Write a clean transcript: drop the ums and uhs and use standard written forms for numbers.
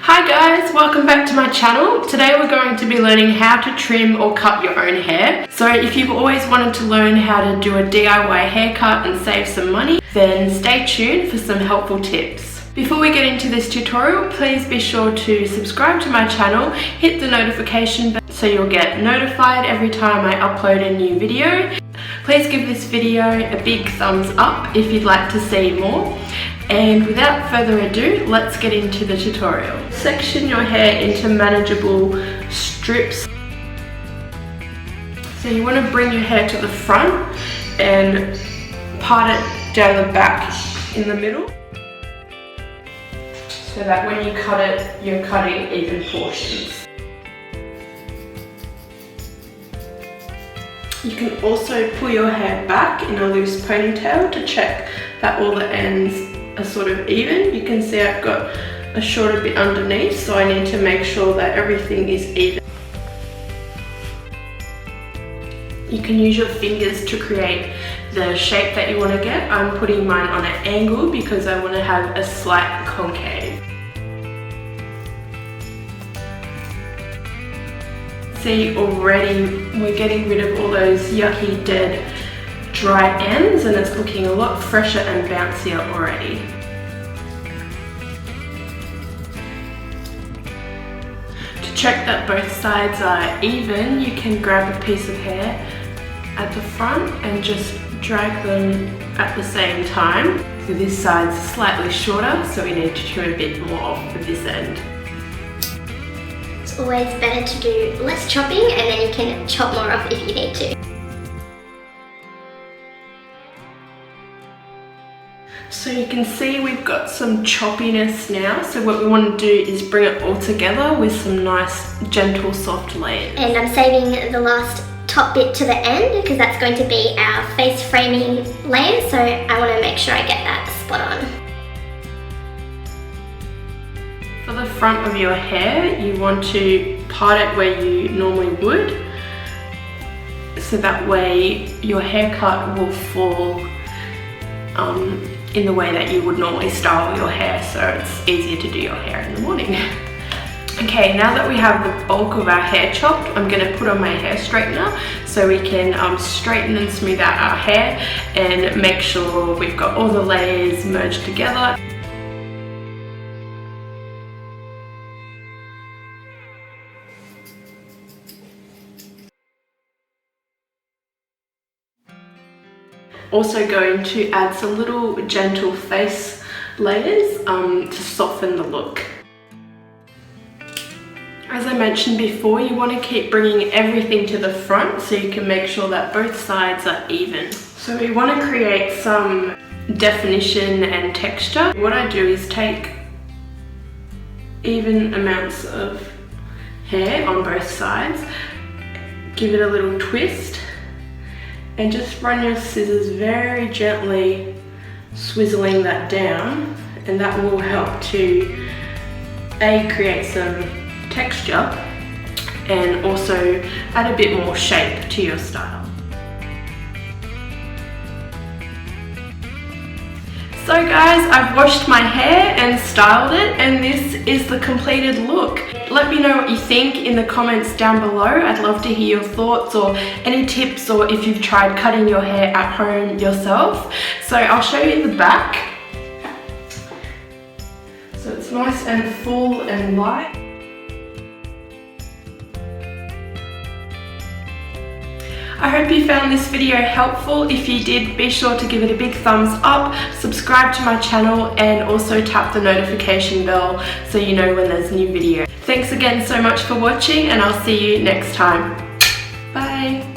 Hi guys, welcome back to my channel. Today we're going to be learning how to trim or cut your own hair. So if you've always wanted to learn how to do a DIY haircut and save some money, then stay tuned for some helpful tips. Before we get into this tutorial, please be sure to subscribe to my channel, hit the notification bell so you'll get notified every time I upload a new video. Please give this video a big thumbs up if you'd like to see more. And without further ado, let's get into the tutorial. Section your hair into manageable strips. So you want to bring your hair to the front and part it down the back in the middle, so that when you cut it, you're cutting even portions. You can also pull your hair back in a loose ponytail to check that all the ends are sort of even. You can see I've got a shorter bit underneath, so I need to make sure that everything is even. You can use your fingers to create the shape that you want to get. I'm putting mine on an angle because I want to have a slight concave. See, already we're getting rid of all those yucky dead dry ends and it's looking a lot fresher and bouncier already. To check that both sides are even, you can grab a piece of hair at the front and just drag them at the same time. So this side's slightly shorter, so we need to trim a bit more off of this end. It's always better to do less chopping and then you can chop more off if you need to. So you can see we've got some choppiness now, so what we want to do is bring it all together with some nice gentle soft layers. And I'm saving the last top bit to the end because that's going to be our face framing layer, so I want to make sure I get that spot on. For the front of your hair, you want to part it where you normally would, so that way your haircut will fall in the way that you would normally style your hair, so it's easier to do your hair in the morning. Okay, now that we have the bulk of our hair chopped, I'm going to put on my hair straightener so we can straighten and smooth out our hair and make sure we've got all the layers merged together. Also going to add some little gentle face layers to soften the look. As I mentioned before, you want to keep bringing everything to the front so you can make sure that both sides are even. So we want to create some definition and texture. What I do is take even amounts of hair on both sides, give it a little twist, and just run your scissors very gently, swizzling that down, and that will help to create some texture and also add a bit more shape to your style. So guys, I've washed my hair and styled it, and this is the completed look. Let me know what you think in the comments down below. I'd love to hear your thoughts or any tips, or if you've tried cutting your hair at home yourself. So I'll show you the back. So it's nice and full and light. I hope you found this video helpful. If you did, be sure to give it a big thumbs up, subscribe to my channel, and also tap the notification bell so you know when there's a new video. Thanks again so much for watching, and I'll see you next time. Bye.